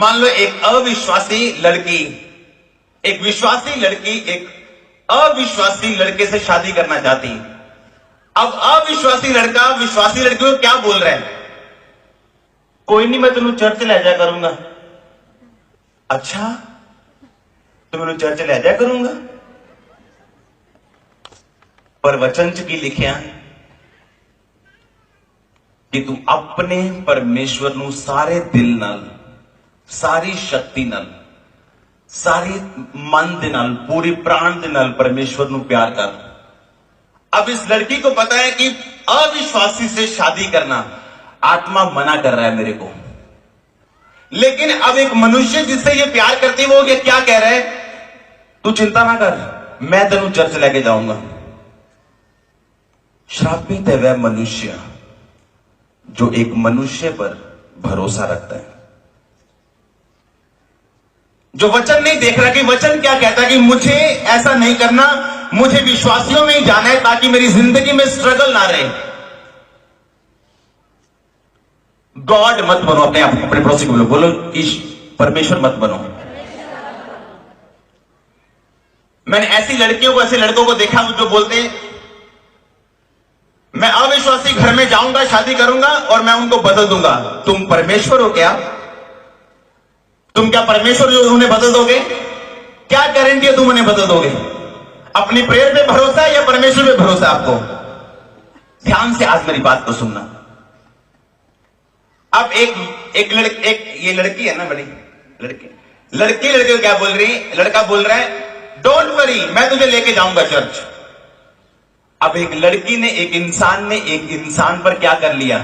मान लो एक अविश्वासी लड़की एक अविश्वासी लड़के से शादी करना चाहती। अब अविश्वासी लड़का विश्वासी लड़की को क्या बोल रहा है? कोई नहीं, मैं तुम्हें चर्च ले जाया करूंगा। अच्छा, तो मैं चर्च ले जाया करूंगा, पर वचन च की लिखिया कि तू अपने परमेश्वर नू सारे दिल नाल, सारी शक्ति नाल, सारी मन दे नाल, पूरी प्राण दे नाल परमेश्वर नू प्यार कर। अब इस लड़की को पता है कि अविश्वासी से शादी करना आत्मा मना कर रहा है मेरे को, लेकिन अब एक मनुष्य जिससे ये प्यार करती है वो ये क्या कह रहा है? तू चिंता ना कर, मैं तेनू चर्च लेके जाऊंगा। श्रापित है वह मनुष्य जो एक मनुष्य पर भरोसा रखता है, जो वचन नहीं देख रहा कि वचन क्या कहता है कि मुझे ऐसा नहीं करना, मुझे विश्वासियों में ही जाना है ताकि मेरी जिंदगी में स्ट्रगल ना रहे। गॉड मत बनो, अपने पड़ोसी को बोलो परमेश्वर मत बनो। मैंने ऐसी लड़कियों को, ऐसे लड़कों को देखा जो बोलते हैं मैं अविश्वासी घर में जाऊंगा, शादी करूंगा और मैं उनको बदल दूंगा। तुम परमेश्वर हो क्या? तुम क्या परमेश्वर जो उन्हें बदल दोगे? क्या गारंटी है तुम उन्हें बदल दोगे? अपनी प्रेयर पे भरोसा है या परमेश्वर पे भरोसा है आपको? ध्यान से आज मेरी बात को सुनना। अब ये लड़की है ना, बड़ी लड़की को क्या बोल रही है? लड़का बोल रहा है डोंट वरी, मैं तुझे लेके जाऊंगा चर्च। अब एक लड़की ने, एक इंसान पर क्या कर लिया?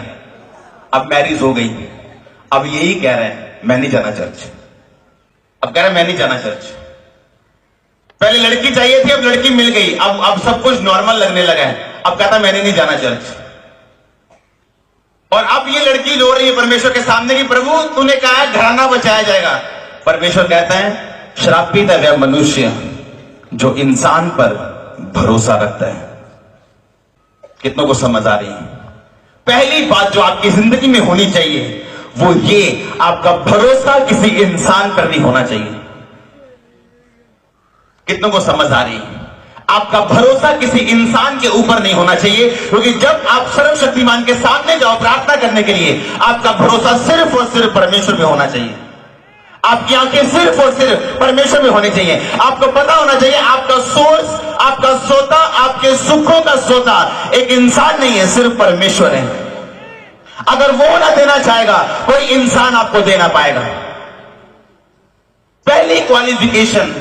अब मैरिज हो गई। अब यही कह रहा है मैं नहीं जाना चर्च। अब कह रहा है मैं नहीं जाना चर्च। पहले लड़की चाहिए थी, अब लड़की मिल गई, अब सब कुछ नॉर्मल लगने लगा है। अब कहता मैंने नहीं जाना चर्च। और अब ये लड़की रो रही है परमेश्वर के सामने कि प्रभु तूने कहा है घराना बचाया जाएगा। परमेश्वर कहता है श्रापित है वह मनुष्य जो इंसान पर भरोसा रखता है। कितनों को समझ आ रही है? पहली बात जो आपकी जिंदगी में होनी चाहिए वो ये, आपका भरोसा किसी इंसान पर नहीं होना चाहिए। कितनों को समझ आ रही है? आपका भरोसा किसी इंसान के ऊपर नहीं होना चाहिए, क्योंकि जब आप सर्वशक्तिमान के सामने जाओ प्रार्थना करने के लिए, आपका भरोसा सिर्फ और सिर्फ परमेश्वर में होना चाहिए। आपकी आंखें सिर्फ और सिर्फ परमेश्वर में होनी चाहिए। आपको पता होना चाहिए आपका सोर्स, आपका सोता, आपके सुखों का सोता एक इंसान नहीं है, सिर्फ परमेश्वर है। अगर वो ना देना चाहेगा कोई इंसान आपको दे ना पाएगा। पहली क्वालिफिकेशन,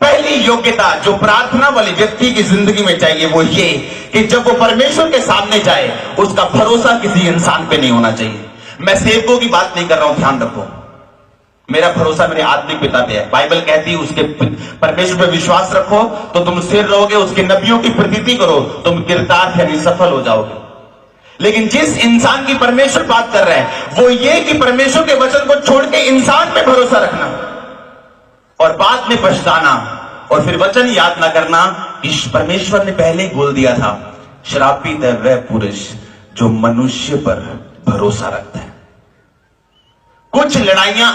पहली योग्यता जो प्रार्थना वाले व्यक्ति की जिंदगी में चाहिए वो ये कि जब वो परमेश्वर के सामने जाए उसका भरोसा किसी इंसान पे नहीं होना चाहिए। मैं सेवकों की बात नहीं कर रहा हूं, ध्यान रखो। मेरा भरोसा मेरे आत्मिक पिता पे है। बाइबल कहती है उसके परमेश्वर पे विश्वास रखो तो तुम स्थिर रहोगे, उसके नबियों की प्रतीति करो तुम किरदार यानी सफल हो जाओगे। लेकिन जिस इंसान की परमेश्वर बात कर रहे हैं वो ये कि परमेश्वर के वचन को छोड़ के इंसान पे भरोसा रखना और बाद में पछताना और फिर वचन याद ना करना। इस परमेश्वर ने पहले ही बोल दिया था श्रापित है वह पुरुष जो मनुष्य पर भरोसा रखता है। कुछ लड़ाइयां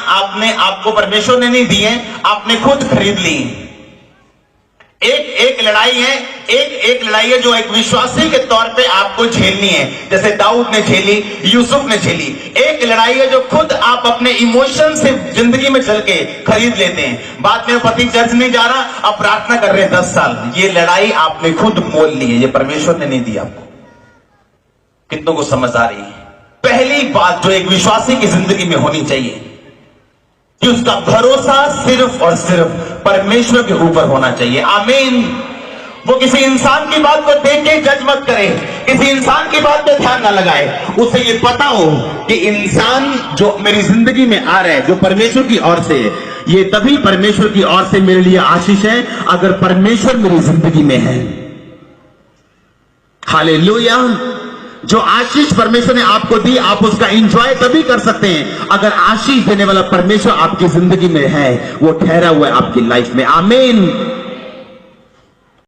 आपको परमेश्वर ने नहीं दी है, आपने खुद खरीद ली। एक लड़ाई है जो एक विश्वासी के तौर पे आपको झेलनी है, जैसे दाऊद ने झेली, यूसुफ ने झेली। एक लड़ाई है जो खुद आप अपने इमोशन से जिंदगी में चल के खरीद लेते हैं। बाद में पति चर्च नहीं जा रहा, अब प्रार्थना कर रहे हैं 10 साल। ये लड़ाई आपने खुद मोल ली है, ये परमेश्वर ने नहीं दी आपको। कितनों को समझ आ रही है? पहली बात जो एक विश्वासी की जिंदगी में होनी चाहिए कि उसका भरोसा सिर्फ और सिर्फ परमेश्वर के ऊपर होना चाहिए। आमीन। वो किसी इंसान की बात को देख के जज मत करे, किसी इंसान की बात पे ध्यान ना लगाए। उसे ये पता हो कि इंसान जो मेरी जिंदगी में आ रहा है जो परमेश्वर की ओर से, ये तभी परमेश्वर की ओर से मेरे लिए आशीष है अगर परमेश्वर मेरी जिंदगी में है। हालेलुया। जो आशीष परमेश्वर ने आपको दी आप उसका एंजॉय तभी कर सकते हैं अगर आशीष देने वाला परमेश्वर आपकी जिंदगी में है, वो ठहरा हुआ है आपकी लाइफ में। आमीन।